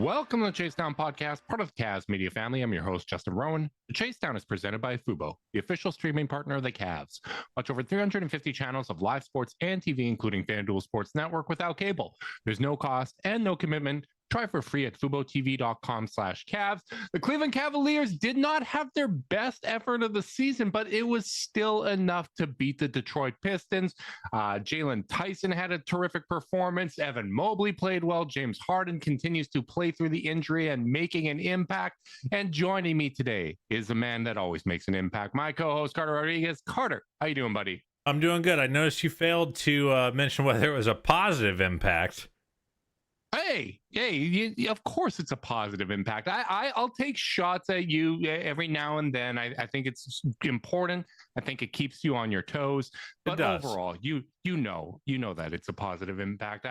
Welcome to the Chase Down Podcast, part of the Cavs Media family. I'm your host, Justin Rowan. The Chase Down is presented by Fubo, the official streaming partner of the Cavs. Watch over 350 channels of live sports and TV, including FanDuel Sports Network without cable. There's no cost and no commitment. Try for free at FuboTV.com/Cavs. The Cleveland Cavaliers did not have their best effort of the season, but it was still enough to beat the Detroit Pistons. Tyson had a terrific performance. Evan Mobley played well. James Harden continues to play through the injury and making an impact. And joining me today is a man that always makes an impact, my co-host, Carter Rodriguez. Carter, how you doing, buddy? I'm doing good. I noticed you failed to mention whether it was a positive impact. Hey, of course it's a positive impact. I'll take shots at you every now and then. I think it's important. I think it keeps you on your toes. But overall, you know that it's a positive impact.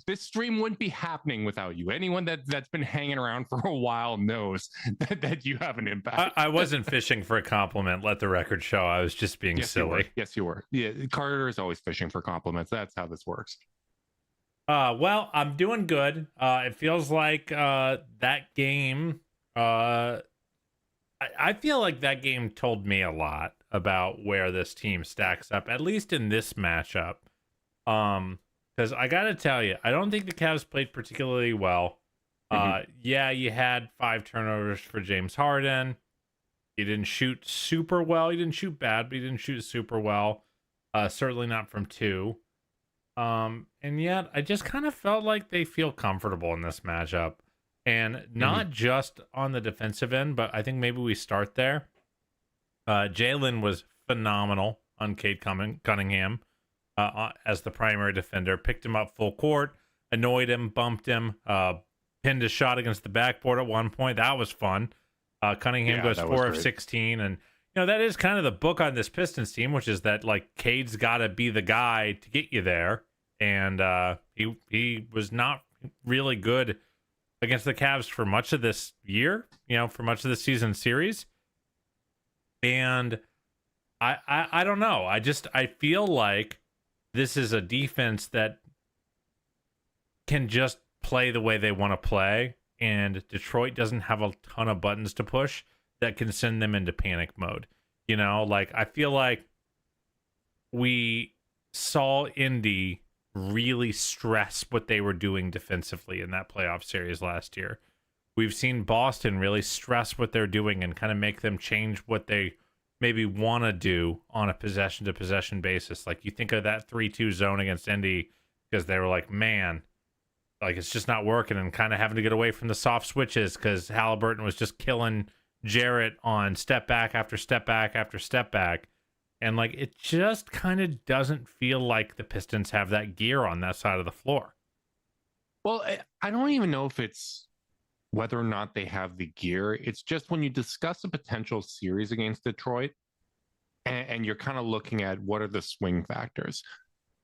This stream wouldn't be happening without you. Anyone that's been hanging around for a while knows that you have an impact. I wasn't fishing for a compliment. Let the record show. I was just being silly. Yes, you were. Yeah, Carter is always fishing for compliments. That's how this works. Well, I'm doing good. It feels like that game. I feel like that game told me a lot about where this team stacks up, at least in this matchup. Because I gotta tell you, I don't think the Cavs played particularly well. Yeah, you had 5 turnovers for James Harden. He didn't shoot super well. He didn't shoot bad, but he didn't shoot super well. Certainly not from 2. And yet I just kind of felt like they feel comfortable in this matchup, and not just on the defensive end, but I think maybe we start there. Jalen was phenomenal on Cade Cunningham as the primary defender, picked him up full court, annoyed him, bumped him, pinned a shot against the backboard at one point. That was fun. Cunningham goes 4 of 16, and that is kind of the book on this Pistons team, which is that like Cade's got to be the guy to get you there. And he was not really good against the Cavs for much of this year, for much of the season series. And I don't know. I feel like this is a defense that can just play the way they want to play. And Detroit doesn't have a ton of buttons to push that can send them into panic mode. I feel like we saw Indy really stress what they were doing defensively in that playoff series last year. We've seen Boston really stress what they're doing and kind of make them change what they maybe want to do on a possession-to-possession basis. Like, you think of that 3-2 zone against Indy because they were like, man, like, it's just not working, and kind of having to get away from the soft switches because Halliburton was just killing Jarrett on step back after step back after step back. And like, it just kind of doesn't feel like the Pistons have that gear on that side of the floor. Well, I don't even know if it's whether or not they have the gear. It's just when you discuss a potential series against Detroit and you're kind of looking at what are the swing factors.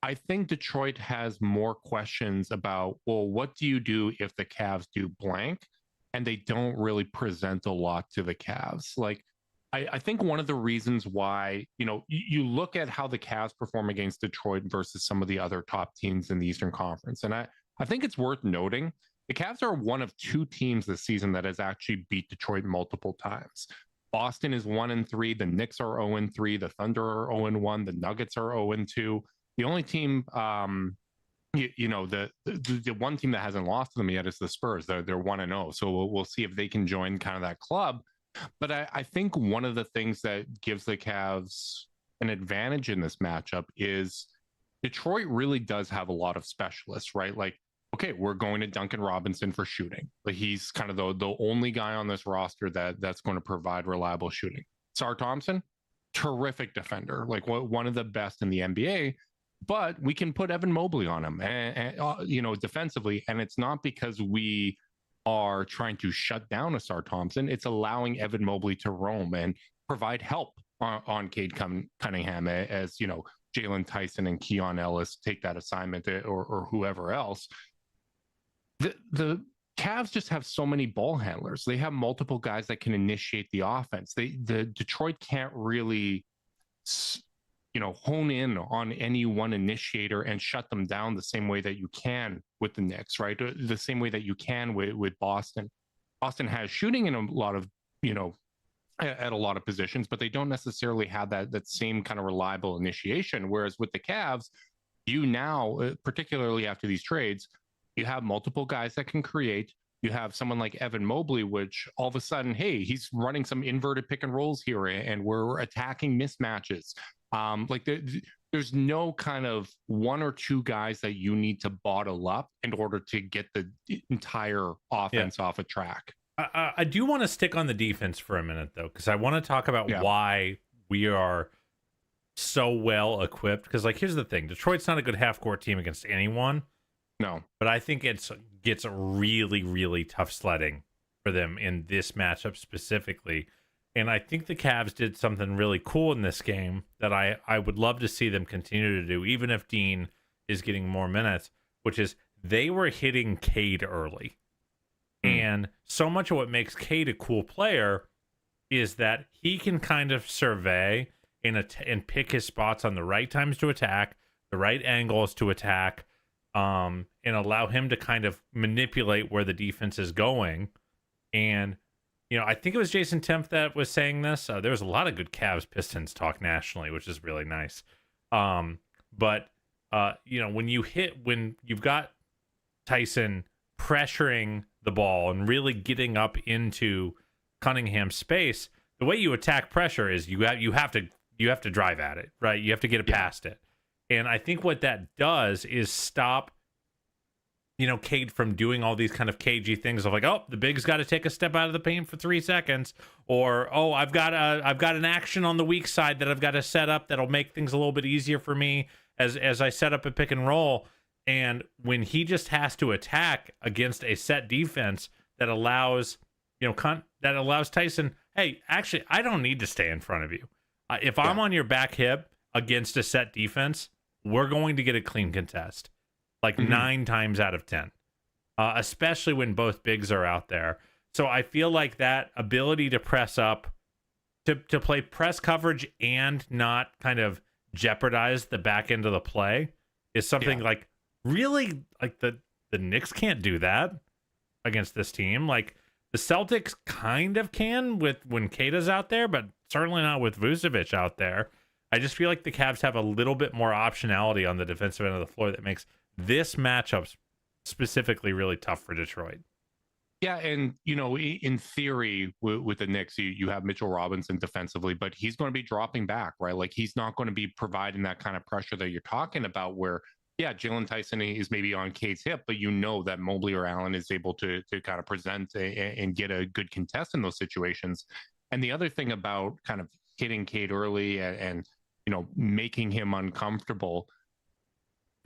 I think Detroit has more questions about, well, what do you do if the Cavs do blank? And they don't really present a lot to the Cavs. Like, I think one of the reasons why, you look at how the Cavs perform against Detroit versus some of the other top teams in the Eastern Conference. And I think it's worth noting the Cavs are one of 2 teams this season that has actually beat Detroit multiple times. Boston is 1-3. The Knicks are 0-3. The Thunder are 0-1. The Nuggets are 0-2. The only team, the one team that hasn't lost to them yet is the Spurs. They're 1-0. So we'll see if they can join kind of that club. But I think one of the things that gives the Cavs an advantage in this matchup is Detroit really does have a lot of specialists, right? Like, okay, we're going to Duncan Robinson for shooting. But he's kind of the only guy on this roster that's going to provide reliable shooting. Sar Thompson, terrific defender, like one of the best in the NBA. But we can put Evan Mobley on him, and defensively. And it's not because we are trying to shut down Sar Thompson. It's allowing Evan Mobley to roam and provide help on Cade Cunningham as, Jalen Tyson and Keon Ellis take that assignment or whoever else. The Cavs just have so many ball handlers. They have multiple guys that can initiate the offense. The Detroit can't really hone in on any one initiator and shut them down the same way that you can with the Knicks, right? The same way that you can with Boston. Boston has shooting in a lot of, at a lot of positions, but they don't necessarily have that same kind of reliable initiation. Whereas with the Cavs, you now, particularly after these trades, you have multiple guys that can create. You have someone like Evan Mobley, which all of a sudden, hey, he's running some inverted pick and rolls here, and we're attacking mismatches. There's no kind of one or two guys that you need to bottle up in order to get the entire offense off a track. I do want to stick on the defense for a minute, though, because I want to talk about why we are so well equipped. Because, here's the thing. Detroit's not a good half-court team against anyone. No. But I think it gets really, really tough sledding for them in this matchup specifically. And I think the Cavs did something really cool in this game that I would love to see them continue to do, even if Dean is getting more minutes, which is they were hitting Kade early. And so much of what makes Kade a cool player is that he can kind of survey and pick his spots on the right times to attack, the right angles to attack, and allow him to kind of manipulate where the defense is going. And, I think it was Jason Temp that was saying this. There was a lot of good Cavs Pistons talk nationally, which is really nice. But when you've got Tyson pressuring the ball and really getting up into Cunningham's space, the way you attack pressure is you have to drive at it, right? You have to get it past it. And I think what that does is stop, Kade from doing all these kind of cagey things of the big's got to take a step out of the paint for 3 seconds, or I've got an action on the weak side that I've got to set up that'll make things a little bit easier for me as I set up a pick and roll. And when he just has to attack against a set defense that allows Tyson, hey, actually, I don't need to stay in front of you. If I'm on your back hip against a set defense, we're going to get a clean contest, 9 times out of 10, especially when both bigs are out there. So I feel like that ability to press up, to play press coverage and not kind of jeopardize the back end of the play is something really the Knicks can't do that against this team. The Celtics kind of can when Kade's out there, but certainly not with Vucevic out there. I just feel like the Cavs have a little bit more optionality on the defensive end of the floor that makes this matchup specifically really tough for Detroit. Yeah, and in theory, with the Knicks, you have Mitchell Robinson defensively, but he's going to be dropping back, right? He's not going to be providing that kind of pressure that you're talking about where, Jalen Tyson is maybe on Kade's hip, but that Mobley or Allen is able to kind of present and get a good contest in those situations. And the other thing about kind of hitting Kade early and making him uncomfortable,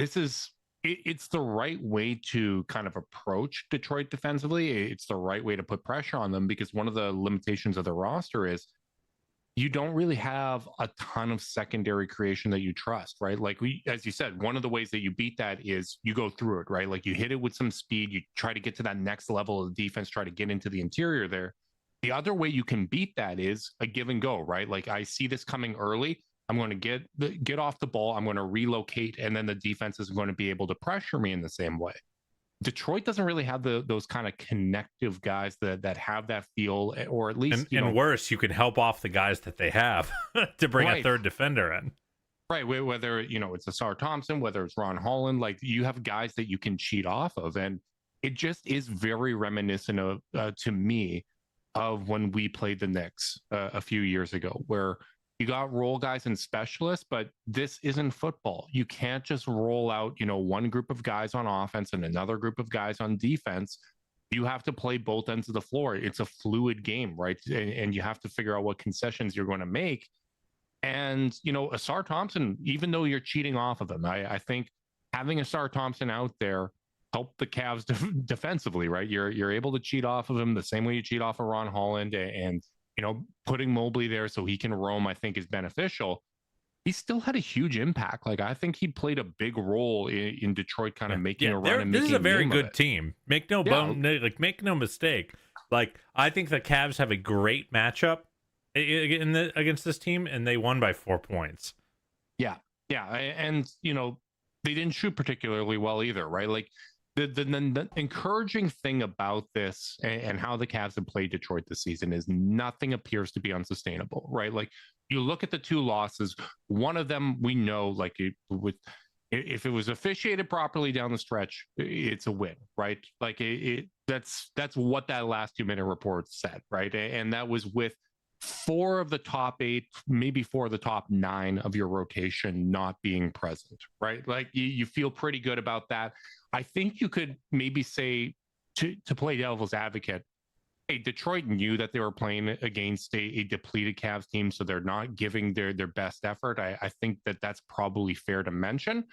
it's the right way to kind of approach Detroit defensively. It's the right way to put pressure on them, because one of the limitations of the roster is you don't really have a ton of secondary creation that you trust, right? As you said, one of the ways that you beat that is you go through it, right? You hit it with some speed, you try to get to that next level of the defense, try to get into the interior there. The other way you can beat that is a give and go, right? I see this coming early. I'm going to get off the ball. I'm going to relocate, and then the defense is going to be able to pressure me in the same way. Detroit doesn't really have those kind of connective guys that have that feel, or at least and worse, you can help off the guys that they have to bring a third defender in. Right, whether it's Asar Thompson, whether it's Ron Holland, you have guys that you can cheat off of, and it just is very reminiscent of to me of when we played the Knicks a few years ago, where you got role guys and specialists, but this isn't football. You can't just roll out, one group of guys on offense and another group of guys on defense. You have to play both ends of the floor. It's a fluid game, right? And you have to figure out what concessions you're going to make. And, Asar Thompson, even though you're cheating off of him, I think having Asar Thompson out there helped the Cavs defensively, right? You're able to cheat off of him the same way you cheat off of Ron Holland, and putting Mobley there so he can roam, I think, is beneficial. He still had a huge impact. I think he played a big role in Detroit kind of making a run. This is a very good team. Make no mistake. I think the Cavs have a great matchup against this team, and they won by 4 points. Yeah, yeah, and they didn't shoot particularly well either, right? Like the encouraging thing about this and how the Cavs have played Detroit this season is nothing appears to be unsustainable, right? Like you look at the two losses, one of them we know, like if it was officiated properly down the stretch, it's a win, right? Like that's what that last 2 minute report said, right? And that was with 4 of the top 8, maybe 4 of the top 9 of your rotation not being present, right? Like you feel pretty good about that. I think you could maybe say to play devil's advocate, hey, Detroit knew that they were playing against a depleted Cavs team, so they're not giving their best effort. I think that's probably fair to mention.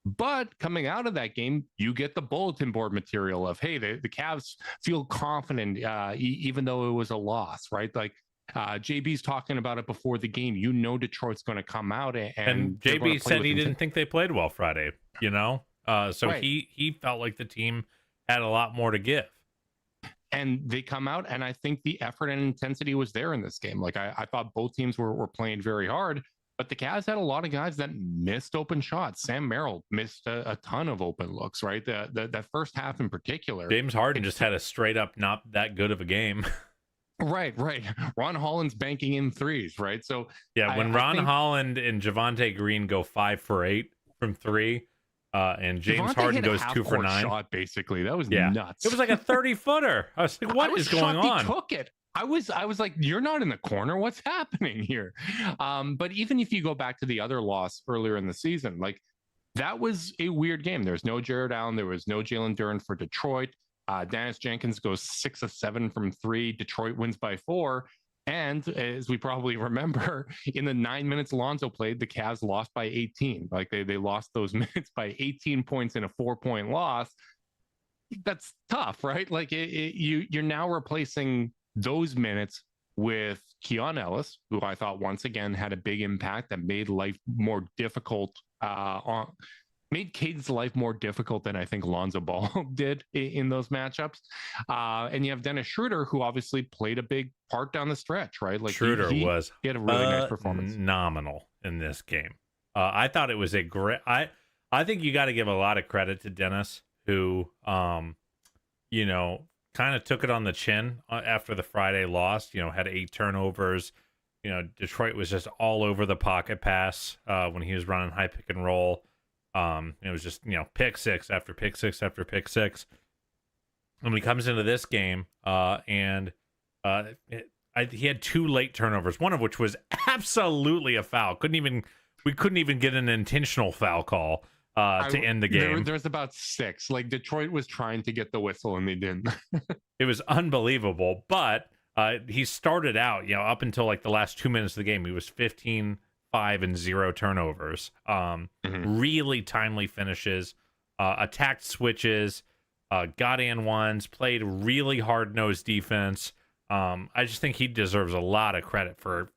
But coming out of that game, you get the bulletin board material of, hey, the Cavs feel confident, even though it was a loss, right? Like JB's talking about it before the game. Detroit's going to come out and JB said he didn't think they played well Friday. So right. he felt like the team had a lot more to give. And they come out, and I think the effort and intensity was there in this game. Like I thought both teams were playing very hard, but the Cavs had a lot of guys that missed open shots. Sam Merrill missed a ton of open looks, right? That first half in particular. James Harden just had a straight up not that good of a game. Right. Ron Holland's banking in threes, right? So yeah, when Ron Holland and Javonte Green go 5 for 8 from 3, and James Harden goes 2 for 9. Shot, basically, that was nuts. It was like a 30-footer. I was like, "What is going on?" He took it. I was like, "You're not in the corner. What's happening here?" But even if you go back to the other loss earlier in the season, like that was a weird game. There was no Jared Allen. There was no Jalen Duren for Detroit. Dennis Jenkins goes 6 of 7 from 3. Detroit wins by 4. And as we probably remember, in the 9 minutes Lonzo played, the Cavs lost by 18. Like they lost those minutes by 18 points in a 4-point loss. That's tough, right? Like you're now replacing those minutes with Keon Ellis, who I thought once again had a big impact that made life more difficult made Cade's life more difficult than I think Lonzo Ball did in those matchups. And you have Dennis Schroeder, who obviously played a big part down the stretch, right? Like Schroeder he had a really nice performance. Phenomenal in this game. I thought it was a great. I think you got to give a lot of credit to Dennis, who, kind of took it on the chin after the Friday loss. Had 8 turnovers. Detroit was just all over the pocket pass when he was running high pick and roll. It was just, pick 6 after pick 6 after pick 6. And when he comes into this game, he had 2 late turnovers, one of which was absolutely a foul. We couldn't even get an intentional foul call to end the game. There was about 6. Like Detroit was trying to get the whistle and they didn't. It was unbelievable. But he started out, up until like the last 2 minutes of the game, he was 15, 5 and 0 turnovers. Really timely finishes, attacked switches, got and ones, played really hard-nosed defense. I just think he deserves a lot of credit for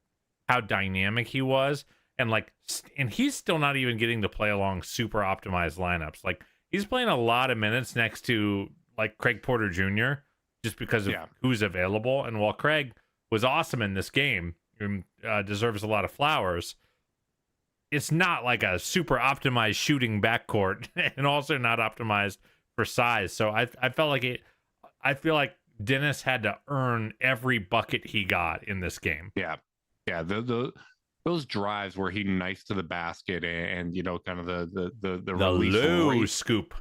how dynamic he was. And he's still not even getting to play along super optimized lineups. Like he's playing a lot of minutes next to like Craig Porter Jr. just because of who's available. And while Craig was awesome in this game, deserves a lot of flowers, it's not like a super optimized shooting backcourt and also not optimized for size. So I feel like Dennis had to earn every bucket he got in this game. Yeah. Those drives where he knifes to the basket and kind of the low scoop.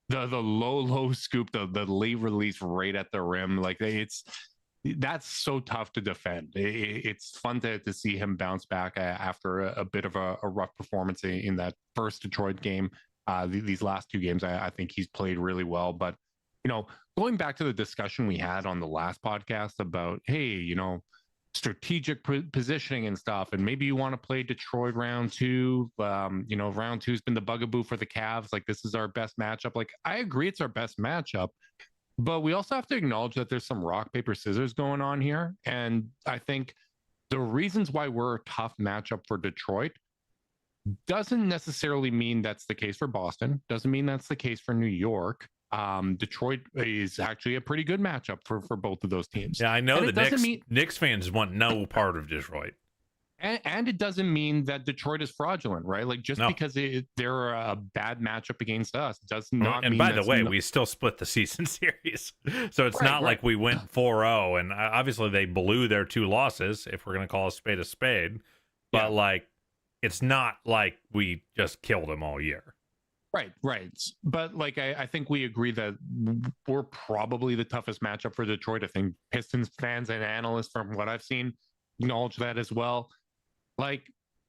The low scoop, the late release right at the rim. Like that's so tough to defend. It's fun to see him bounce back after a bit of a rough performance in that first Detroit game. These last 2 games, I think he's played really well. But, going back to the discussion we had on the last podcast about, hey, strategic positioning and stuff, and maybe you want to play Detroit round 2. Round 2's been the bugaboo for the Cavs. Like this is our best matchup. Like I agree, it's our best matchup. But we also have to acknowledge that there's some rock, paper, scissors going on here. And I think the reasons why we're a tough matchup for Detroit doesn't necessarily mean that's the case for Boston. Doesn't mean that's the case for New York. Detroit is actually a pretty good matchup for both of those teams. Yeah, I know the Knicks fans want no part of Detroit. And it doesn't mean that Detroit is fraudulent, right? Like just No. because they're a bad matchup against us does not And mean. by the way, we still split the season series, so it's not like we went 4-0, and obviously they blew their 2 losses, if we're going to call a spade. But like, it's not like we just killed them all year. Right. But like, I think we agree that we're probably the toughest matchup for Detroit. I think Pistons fans and analysts, from what I've seen, acknowledge that as well. Like,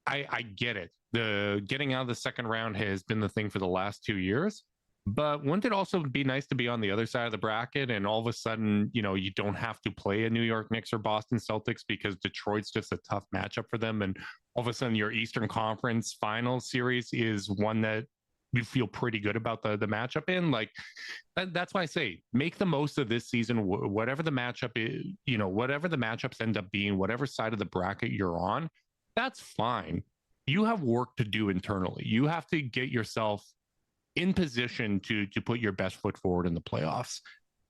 I get it. The getting out of the second round has been the thing for the last 2 years. But wouldn't it also be nice to be on the other side of the bracket and all of a sudden, you don't have to play a New York Knicks or Boston Celtics because Detroit's just a tough matchup for them. And all of a sudden your Eastern Conference Finals series is one that you feel pretty good about the matchup in. Like that's why I say make the most of this season, whatever the matchup is, whatever the matchups end up being, whatever side of the bracket you're on, that's fine. You have work to do internally. You have to get yourself in position to put your best foot forward in the playoffs.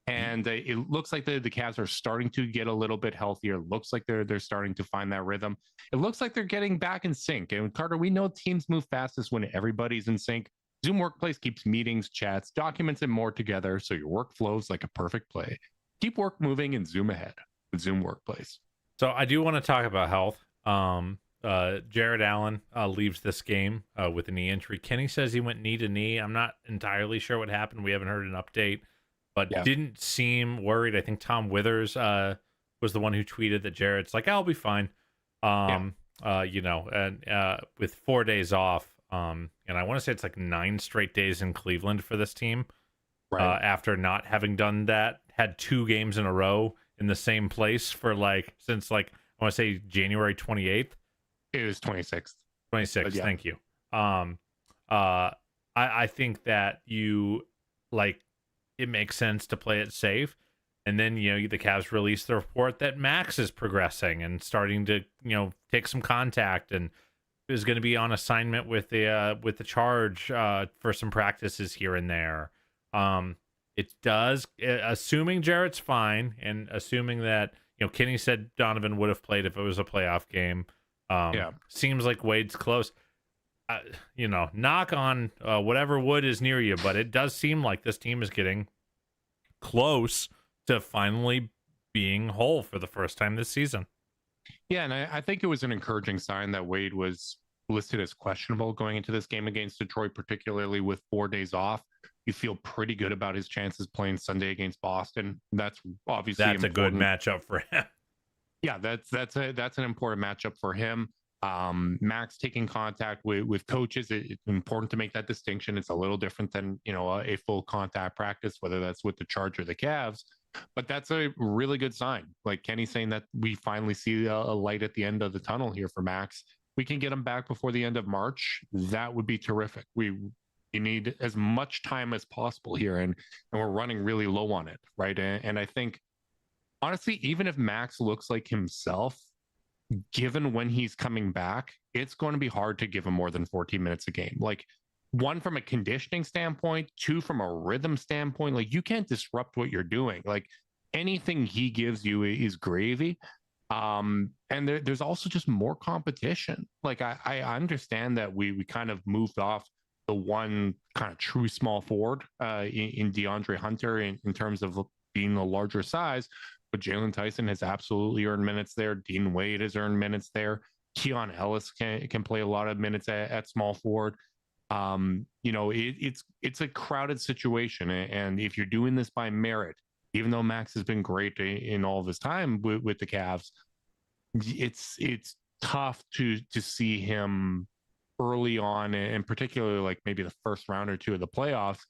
And it looks like the Cavs are starting to get a little bit healthier. It looks like they're starting to find that rhythm. It looks like they're getting back in sync. And Carter, we know teams move fastest when everybody's in sync. Zoom Workplace keeps meetings, chats, documents, and more together so your work flows like a perfect play. Keep work moving and zoom ahead with Zoom Workplace. So I do want to talk about health. Jared Allen leaves this game with a knee injury. Kenny says he went knee to knee. I'm not entirely sure what happened. We haven't heard an update, but didn't seem worried. I think Tom Withers was the one who tweeted that Jared's like, I'll be fine. And with 4 days off, and I want to say it's like 9 straight days in Cleveland for this team. Right. After not having done that, had 2 games in a row in the same place for since I want to say January 28th. It was 26th. 26th, yeah. Thank you. I think that it makes sense to play it safe. And then, the Cavs released the report that Max is progressing and starting to, take some contact and is going to be on assignment with the charge for some practices here and there. It does, assuming Jarrett's fine and assuming that, Kenny said Donovan would have played if it was a playoff game. Seems like Wade's close. Knock on whatever wood is near you, but it does seem like this team is getting close to finally being whole for the first time this season. Yeah, and I think it was an encouraging sign that Wade was listed as questionable going into this game against Detroit, particularly with 4 days off. You feel pretty good about his chances playing Sunday against Boston. That's obviously a good matchup for him. Yeah, that's an important matchup for him. Max taking contact with coaches, it's important to make that distinction. It's a little different than a full contact practice, whether that's with the Charge or the Cavs. But that's a really good sign. Like Kenny's saying that we finally see a light at the end of the tunnel here for Max. We can get him back before the end of March. That would be terrific. You need as much time as possible here, and we're running really low on it, right? And I think, honestly, even if Max looks like himself, given when he's coming back, it's going to be hard to give him more than 14 minutes a game. Like, 1, from a conditioning standpoint, 2, from a rhythm standpoint. Like, you can't disrupt what you're doing. Like, anything he gives you is gravy. And there's also just more competition. Like, I understand that we kind of moved off the one kind of true small forward in DeAndre Hunter in terms of being a larger size, but Jalen Tyson has absolutely earned minutes there. Dean Wade has earned minutes there. Keon Ellis can play a lot of minutes at small forward. It's a crowded situation, and if you're doing this by merit, even though Max has been great in all of his time with the Cavs, it's tough to see him early on, and particularly like maybe the first round or 2 of the playoffs,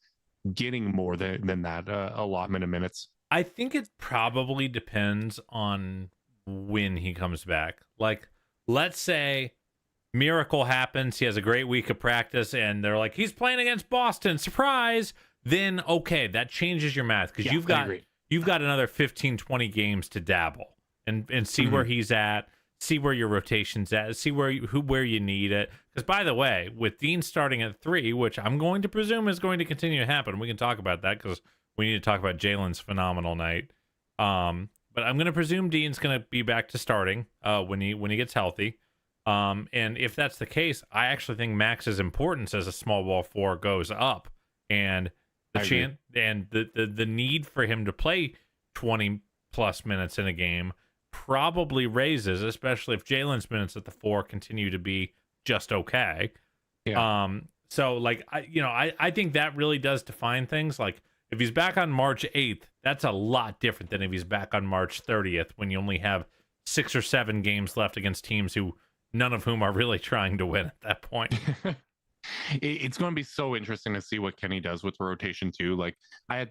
getting more than that allotment of minutes. I think it probably depends on when he comes back. Like, let's say miracle happens, he has a great week of practice, and they're like, he's playing against Boston, surprise. Then okay, that changes your math, because you've got another 15-20 games to dabble and see where he's at, see where your rotation's at, see where you need it. Because, by the way, with Dean starting at 3, which I'm going to presume is going to continue to happen, we can talk about that because we need to talk about Jalen's phenomenal night. But I'm going to presume Dean's going to be back to starting when he gets healthy. And if that's the case, I actually think Max's importance as a small ball four goes up, and the need for him to play 20 plus minutes in a game probably raises, especially if Jalen's minutes at the four continue to be just okay. Yeah. So like I think that really does define things. Like if he's back on March 8th, that's a lot different than if he's back on March 30th when you only have 6 or 7 games left against teams who none of whom are really trying to win at that point. It's going to be so interesting to see what Kenny does with the rotation too. Like I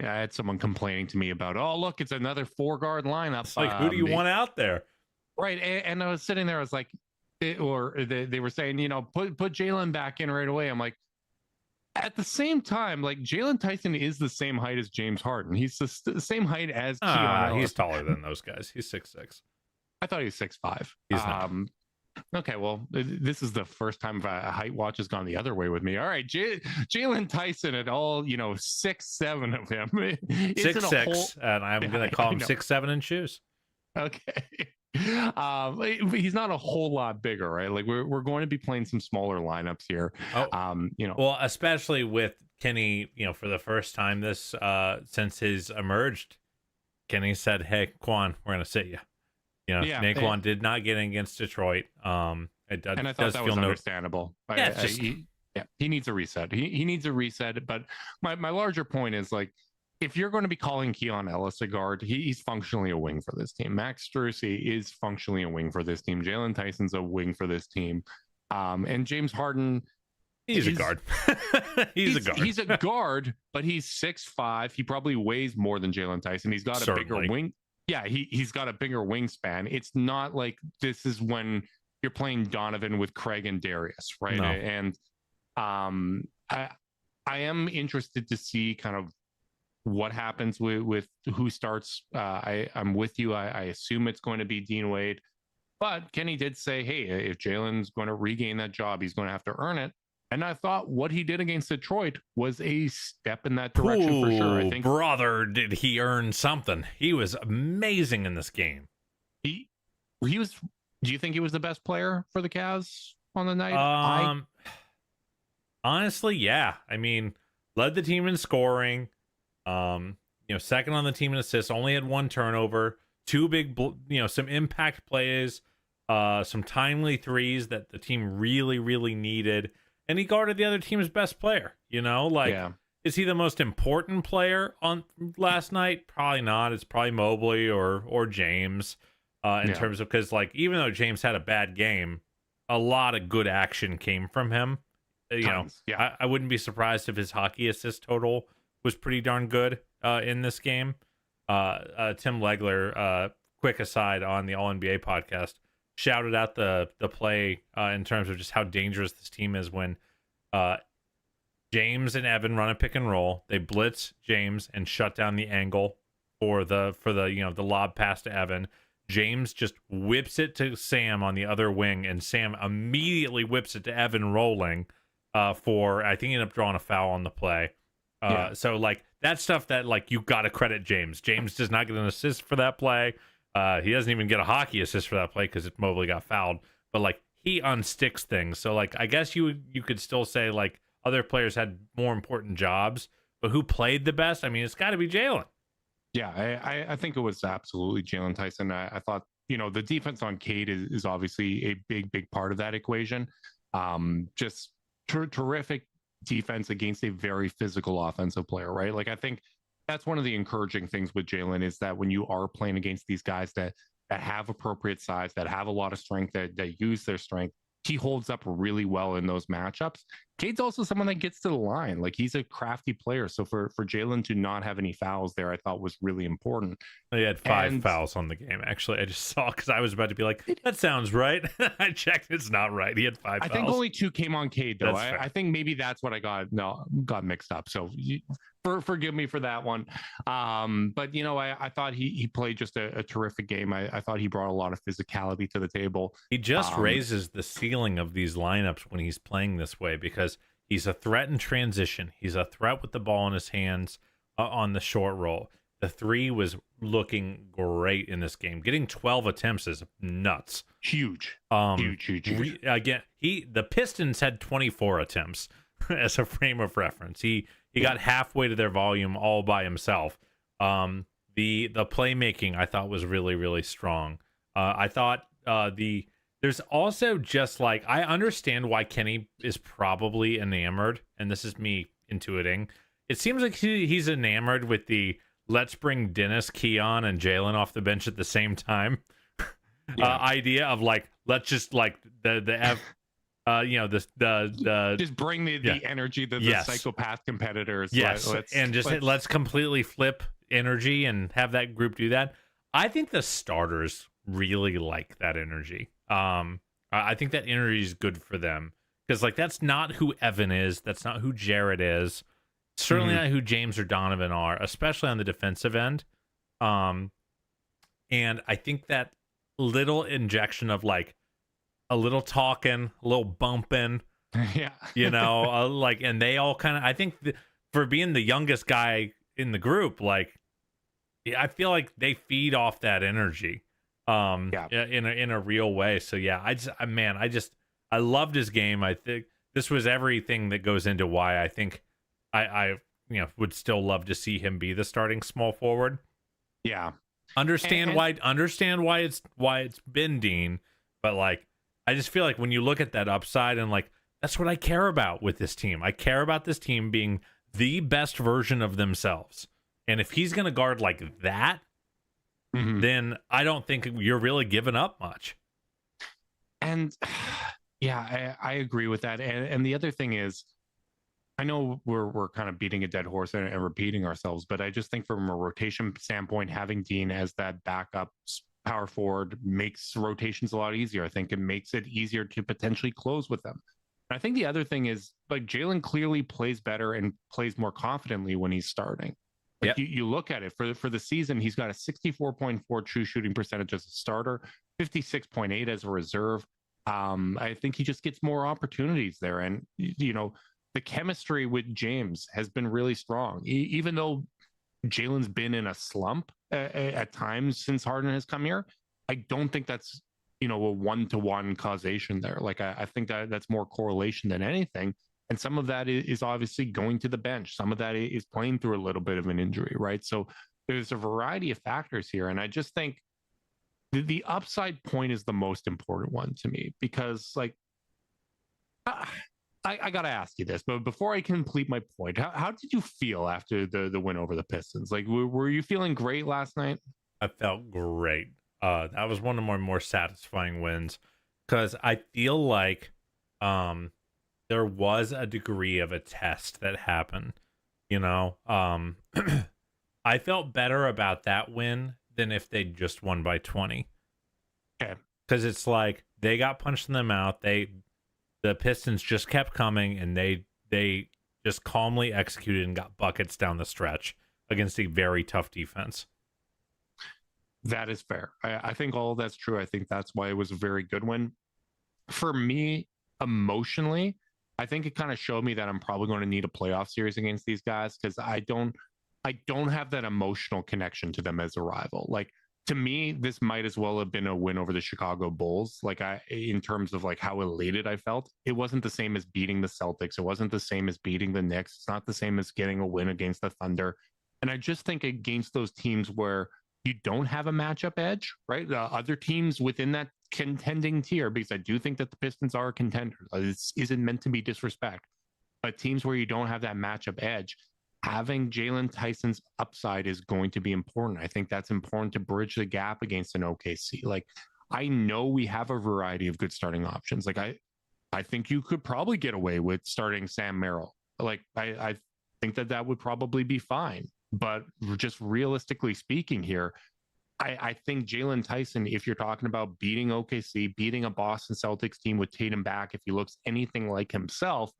had someone complaining to me about, oh look, it's another 4-guard lineup. It's like, who do you want out there? Right, and I was sitting there, I was like, they were saying, put Jalen back in right away. I'm like, at the same time, like Jalen Tyson is the same height as James Harden. He's the same height as Keon. He's taller than those guys. He's 6'6". I thought he was 6'5". He's not. Okay, well, this is the first time a height watch has gone the other way with me. All right, Jalen Tyson at all, 6'7" of him. 6'6", and I'm going to call him 6'7" in shoes. Okay. He's not a whole lot bigger, right? Like we're going to be playing some smaller lineups here. Well, especially with Kenny, for the first time this since his emerged, Kenny said, "Hey, Quan, we're going to sit you." Naquan did not get in against Detroit. And I thought that was understandable. He needs a reset. He needs a reset. But my larger point is, like, if you're going to be calling Keon Ellis a guard, he's functionally a wing for this team. Max Strus is functionally a wing for this team. Jalen Tyson's a wing for this team. And James Harden, he's a guard. He's a guard. He's a guard, but he's 6'5". He probably weighs more than Jalen Tyson. He's got a bigger wing. Yeah, he's got a bigger wingspan. It's not like this is when you're playing Donovan with Craig and Darius, right? No. And I am interested to see kind of what happens with who starts. I'm with you. I assume it's going to be Dean Wade, but Kenny did say, hey, if Jalen's going to regain that job, he's going to have to earn it. And I thought what he did against Detroit was a step in that direction for sure. I think, brother, did he earn something? He was amazing in this game. He was. Do you think he was the best player for the Cavs on the night? Honestly, yeah. I mean, led the team in scoring. Second on the team in assists. Only had 1 turnover. 2 big, some impact plays. Some timely threes that the team really, really needed. And he guarded the other team's best player, Is he the most important player on last night? Probably not. It's probably Mobley or James in terms of, because even though James had a bad game, a lot of good action came from him. I wouldn't be surprised if his hockey assist total was pretty darn good in this game. Tim Legler, quick aside on the All NBA podcast, shouted out the play in terms of just how dangerous this team is when James and Evan run a pick and roll. They blitz James and shut down the angle for the lob pass to Evan. James just whips it to Sam on the other wing, and Sam immediately whips it to Evan rolling for, I think he ended up drawing a foul on the play. So that stuff that you got to credit James. James does not get an assist for that play. He doesn't even get a hockey assist for that play because Mobley got fouled. But he unsticks things. So I guess you could still say other players had more important jobs, but who played the best? I mean, it's got to be Jalen. Yeah, I think it was absolutely Jalen Tyson. I thought the defense on Kade is obviously a big part of that equation. Just terrific defense against a very physical offensive player, right? I think that's one of the encouraging things with Jalen is that when you are playing against these guys that have appropriate size, that have a lot of strength, that use their strength, he holds up really well in those matchups. Cade's also someone that gets to the line. He's a crafty player. So for Jalen to not have any fouls there, I thought was really important. He had 5 fouls on the game. Actually, I just saw because I was about to be like, that sounds right. I checked. It's not right. He had 5 fouls. I think only 2 came on Cade, though. I think maybe that's what I got mixed up. So forgive me for that one. But I thought he played just a terrific game. I thought he brought a lot of physicality to the table. He just raises the ceiling of these lineups when he's playing this way because he's a threat in transition. He's a threat with the ball in his hands on the short roll. The 3 was looking great in this game. Getting 12 attempts is nuts. Huge. Huge. Again, the Pistons had 24 attempts as a frame of reference. He got halfway to their volume all by himself. The playmaking I thought was really, really strong. I thought there's also just like, I understand why Kenny is probably enamored, and this is me intuiting. It seems like he's enamored with the let's bring Dennis, Keon, and Jalen off the bench at the same time idea of like, let's just like the just bring the energy, the psychopath competitors. Yes, let's completely flip energy and have that group do that. I think the starters really like that energy. I think that energy is good for them because like that's not who Evan is. That's not who Jared is. Certainly not who James or Donovan are, especially on the defensive end. And I think that little injection of like a little talking, a little bumping, like, and they all kind of, I think for being the youngest guy in the group, like, I feel like they feed off that energy, in a real way. So yeah, I loved his game. I think this was everything that goes into why I think I would still love to see him be the starting small forward. Yeah. Understand why it's been Dean, but like I just feel like when you look at that upside and like that's what I care about with this team. I care about this team being the best version of themselves. And if he's going to guard like that, then I don't think you're really giving up much. And yeah, I agree with that. And the other thing is, I know we're kind of beating a dead horse and repeating ourselves, but I just think from a rotation standpoint, having Dean as that backup power forward makes rotations a lot easier. I think it makes it easier to potentially close with them. And I think the other thing is like Jalen clearly plays better and plays more confidently when he's starting. Like you look at it for the season, he's got a 64.4 true shooting percentage as a starter, 56.8 as a reserve. I think he just gets more opportunities there. And, the chemistry with James has been really strong, even though Jalen's been in a slump at times since Harden has come here. I don't think that's, a one-to-one causation there. Like, I think that's more correlation than anything. And some of that is obviously going to the bench. Some of that is playing through a little bit of an injury, right? So there's a variety of factors here. And I just think the upside point is the most important one to me because, like, I got to ask you this, but before I complete my point, how did you feel after the win over the Pistons? Like, were you feeling great last night? I felt great. That was one of my more satisfying wins because I feel like there was a degree of a test that happened. I felt better about that win than if they just won by 20. Okay. Because it's like they got punched in the mouth. The Pistons just kept coming, and they just calmly executed and got buckets down the stretch against a very tough defense. That is fair. I think all of that's true. I think that's why it was a very good win. For me, emotionally, I think it kind of showed me that I'm probably going to need a playoff series against these guys because I don't have that emotional connection to them as a rival. Like, to me, this might as well have been a win over the Chicago Bulls. Like, in terms of like how elated I felt, it wasn't the same as beating the Celtics. It wasn't the same as beating the Knicks. It's not the same as getting a win against the Thunder. And I just think against those teams where you don't have a matchup edge, right? Other teams within that contending tier, because I do think that the Pistons are a contender. This isn't meant to be disrespect, but teams where you don't have that matchup edge, having Jalen Tyson's upside is going to be important. I think that's important to bridge the gap against an OKC. Like, I know we have a variety of good starting options. Like, I think you could probably get away with starting Sam Merrill. Like, I think that would probably be fine. But just realistically speaking here, I think Jalen Tyson, if you're talking about beating OKC, beating a Boston Celtics team with Tatum back, if he looks anything like himself,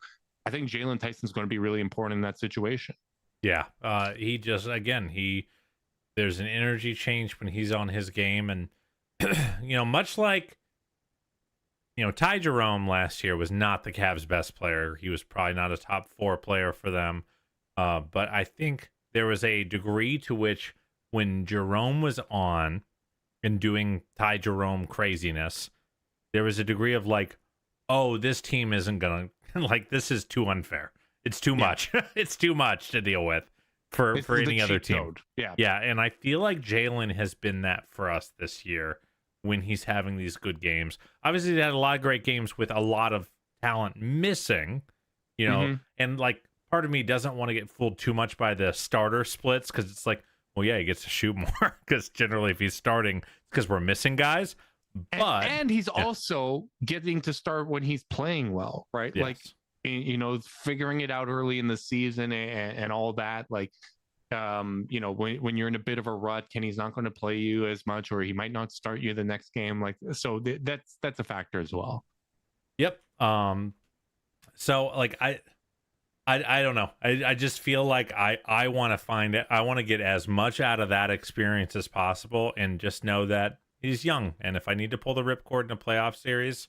I think Jalen Tyson's going to be really important in that situation. Yeah. He just, again, there's an energy change when he's on his game. And, much like, Ty Jerome last year was not the Cavs' best player. He was probably not a top 4 player for them. But I think there was a degree to which when Jerome was on and doing Ty Jerome craziness, there was a degree of like, oh, this team isn't gonna like, this is too unfair. It's too much. It's too much to deal with for any other team. Code. Yeah. Yeah, and I feel like Jalen has been that for us this year when he's having these good games. Obviously, he had a lot of great games with a lot of talent missing, you know, and like part of me doesn't want to get fooled too much by the starter splits because it's like, well, yeah, he gets to shoot more because generally if he's starting, it's because we're missing guys. But and he's also getting to start when he's playing well, right? Yes. Like, you know, figuring it out early in the season and all that. Like, you know, when you're in a bit of a rut, Kenny's not going to play you as much, or he might not start you the next game. Like, so that's a factor as well. Yep. So like I don't know. I just feel like I want to find it. I want to get as much out of that experience as possible, and just know that he's young. And if I need to pull the ripcord in a playoff series,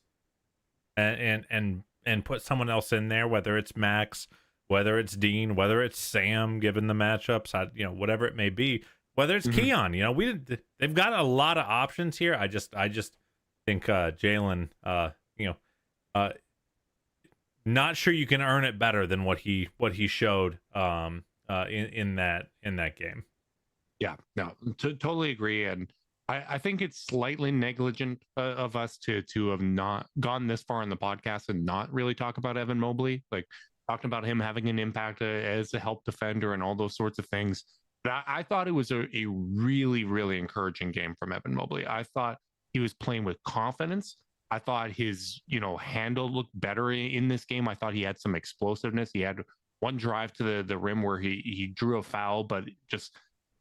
and put someone else in there, whether it's Max, whether it's Dean, whether it's Sam, given the matchups, you know, whatever it may be, whether it's Keon, you know, they've got a lot of options here. I just think Jalen, you know, not sure you can earn it better than what he showed in that game. Yeah, no, totally agree. And I think it's slightly negligent of us to have not gone this far in the podcast and not really talk about Evan Mobley, like talking about him having an impact as a help defender and all those sorts of things. But I thought it was a really, really encouraging game from Evan Mobley. I thought he was playing with confidence. I thought his, you know, handle looked better in this game. I thought he had some explosiveness. He had one drive to the rim where he drew a foul, but just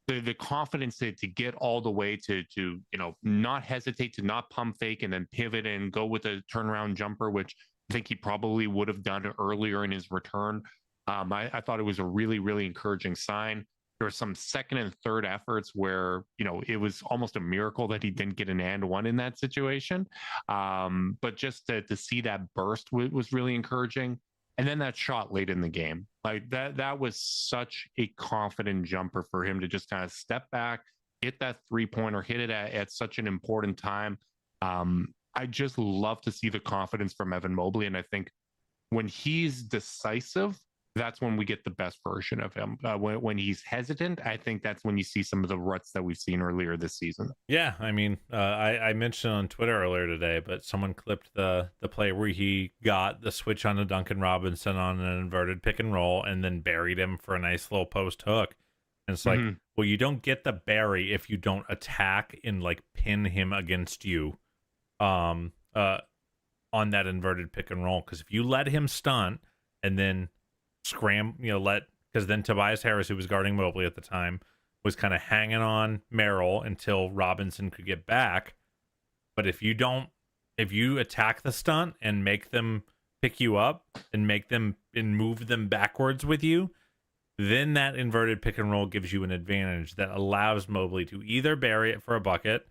the confidence to get all the way to you know, not hesitate, to not pump fake and then pivot and go with a turnaround jumper, which I think he probably would have done earlier in his return. I thought it was a really, really encouraging sign. There were some second and third efforts where, you know, it was almost a miracle that he didn't get an and one in that situation. But just to see that burst was really encouraging. And then that shot late in the game, like that was such a confident jumper for him to just kind of step back, hit that 3-pointer, hit it at such an important time. I just love to see the confidence from Evan Mobley. And I think when he's decisive, that's when we get the best version of him. When he's hesitant, I think that's when you see some of the ruts that we've seen earlier this season. Yeah, I mean, I mentioned on Twitter earlier today, but someone clipped the play where he got the switch on to Duncan Robinson on an inverted pick and roll and then buried him for a nice little post hook. And it's like, well, you don't get the bury if you don't attack and like pin him against you on that inverted pick and roll. Because if you let him stunt and then because then Tobias Harris, who was guarding Mobley at the time, was kind of hanging on Merrill until Robinson could get back. But if you attack the stunt and make them pick you up and move them backwards with you, then that inverted pick and roll gives you an advantage that allows Mobley to either bury it for a bucket,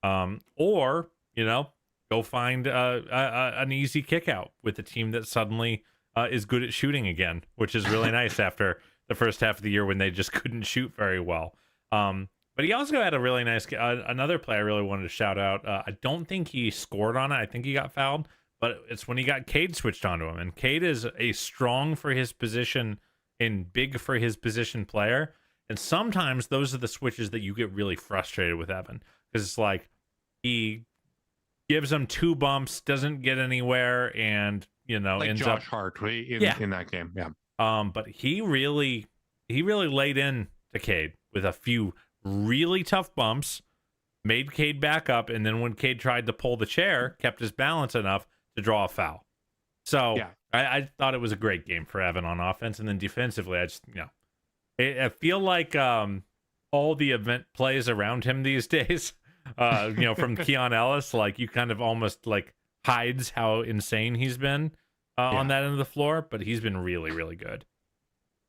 or, you know, go find an easy kick out with a team that suddenly is good at shooting again, which is really nice after the first half of the year when they just couldn't shoot very well. But he also had a really nice another play I really wanted to shout out. I don't think he scored on it. I think he got fouled, but it's when he got Kade switched onto him. And Kade is a strong for his position and big for his position player. And sometimes those are the switches that you get really frustrated with Evan, because it's like he gives him 2 bumps, doesn't get anywhere, and like ends Josh up Hart in that game. Yeah. But he really laid in to Kade with a few really tough bumps, made Kade back up, and then when Kade tried to pull the chair, kept his balance enough to draw a foul. So yeah. I thought it was a great game for Evan on offense, and then defensively, I just I feel like all the event plays around him these days, from Keon Ellis, like you kind of almost like hides how insane he's been on that end of the floor, but he's been really, really good.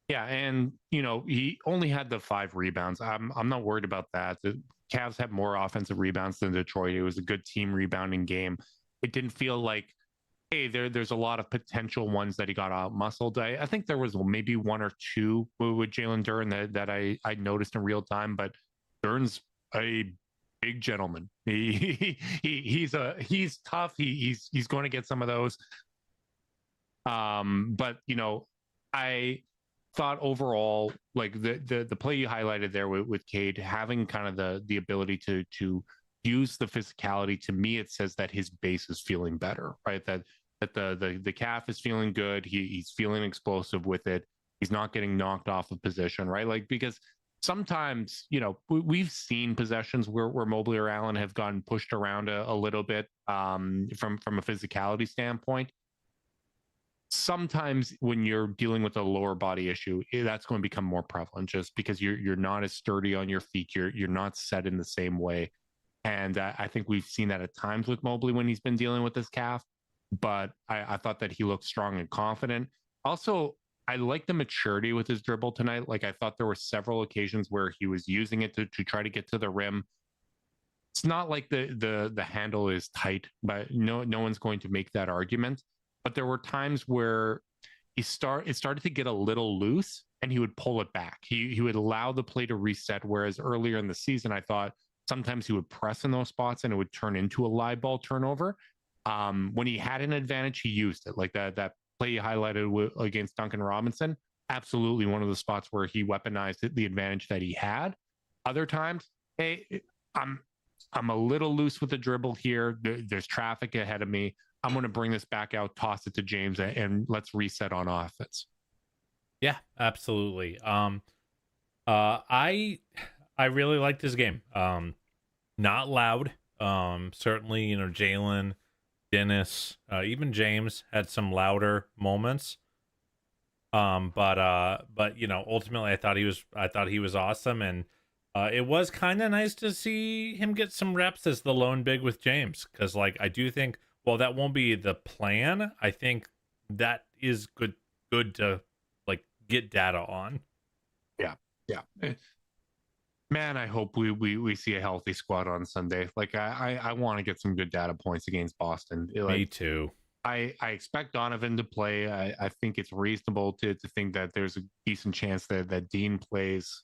Yeah, and he only had the 5 rebounds. I'm not worried about that. The Cavs had more offensive rebounds than Detroit. It was a good team rebounding game. It didn't feel like, hey, there's a lot of potential ones that he got out muscled. I think there was maybe 1 or 2 with Jalen Duren that I noticed in real time, but Duren's a big gentleman. He's tough. He's going to get some of those. But I thought overall, like the play you highlighted there with Kade having kind of the ability to use the physicality, to me it says that his base is feeling better, right? That the calf is feeling good. He's feeling explosive with it. He's not getting knocked off of position, right? Like, because sometimes, we've seen possessions where Mobley or Allen have gotten pushed around a little bit from a physicality standpoint. Sometimes when you're dealing with a lower body issue, that's going to become more prevalent, just because you're not as sturdy on your feet. You're not set in the same way. And I think we've seen that at times with Mobley when he's been dealing with this calf. But I thought that he looked strong and confident. Also, I like the maturity with his dribble tonight. Like, I thought there were several occasions where he was using it to try to get to the rim. It's not like the handle is tight, but no one's going to make that argument. But there were times where it started to get a little loose, and he would pull it back. He would allow the play to reset. Whereas earlier in the season, I thought sometimes he would press in those spots and it would turn into a live ball turnover. When he had an advantage, he used it. Like that play you highlighted against Duncan Robinson, absolutely one of the spots where he weaponized the advantage that he had. Other times, hey, I'm a little loose with the dribble here. There's traffic ahead of me. I'm going to bring this back out, toss it to James, and let's reset on offense. Yeah, absolutely. I really liked his game. Not loud. Certainly, Jalen, Dennis, even James had some louder moments. But ultimately I thought he was awesome, and it was kind of nice to see him get some reps as the lone big with James, because I do think, well, that won't be the plan. I think that is good to get data on. Yeah. Man, I hope we see a healthy squad on Sunday. Like, I want to get some good data points against Boston. Me too. I expect Donovan to play. I think it's reasonable to think that there's a decent chance that Dean plays.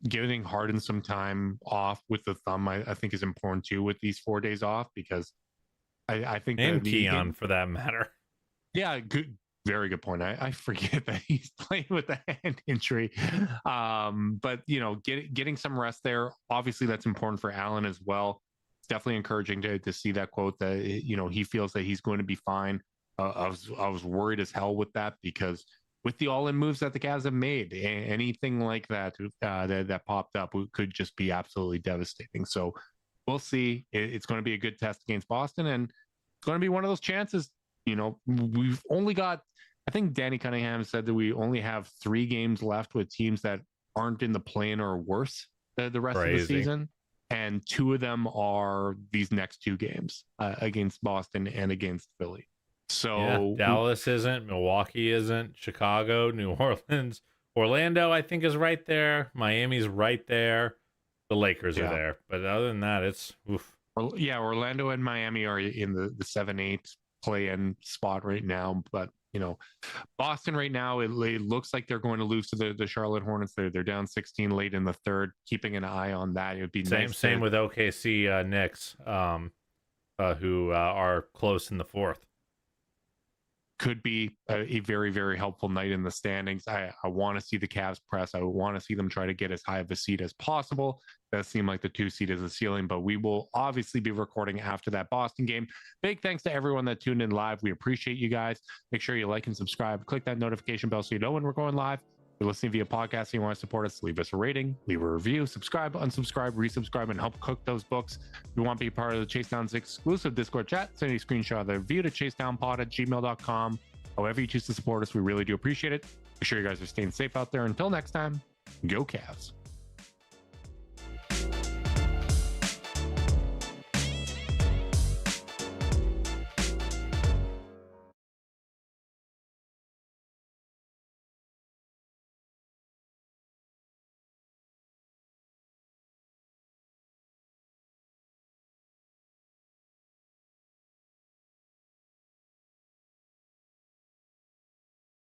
Giving Harden some time off with the thumb, I think, is important too with these 4 days off, because I think, and Keon for that matter. Yeah, good. Very good point. I forget that he's playing with a hand injury. But getting some rest there, obviously that's important for Allen as well. It's definitely encouraging to see that quote that he feels that he's going to be fine. I was worried as hell with that, because with the all-in moves that the Cavs have made, anything like that that popped up could just be absolutely devastating. So we'll see. It's going to be a good test against Boston, and it's going to be one of those chances. We've only got, I think Danny Cunningham said that we only have 3 games left with teams that aren't in the play-in or worse the rest of the season. And 2 of them are these next 2 games against Boston and against Philly. So Dallas isn't, Milwaukee isn't, Chicago, New Orleans, Orlando, I think, is right there. Miami's right there. The Lakers are there. But other than that, it's oof. Yeah, Orlando and Miami are in the 7-8 play-in spot right now, but Boston right now, it looks like they're going to lose to the Charlotte Hornets. They're down 16 late in the third. Keeping an eye on that. It would be same with OKC Knicks, who are close in the fourth. Could be a very, very helpful night in the standings. I want to see the Cavs press. I want to see them try to get as high of a seed as possible. Does seem like the 2 seed is the ceiling, but we will obviously be recording after that Boston game. Big thanks to everyone that tuned in live. We appreciate you guys. Make sure you like and subscribe. Click that notification bell so you know when we're going live. If you're listening via podcast and you want to support us, leave us a rating, leave a review, subscribe, unsubscribe, resubscribe, and help cook those books. If you want to be part of the Chase Down's exclusive Discord chat, send a screenshot of the review to chasedownpod@gmail.com. However you choose to support us, we really do appreciate it. Make sure you guys are staying safe out there. Until next time, go Cavs.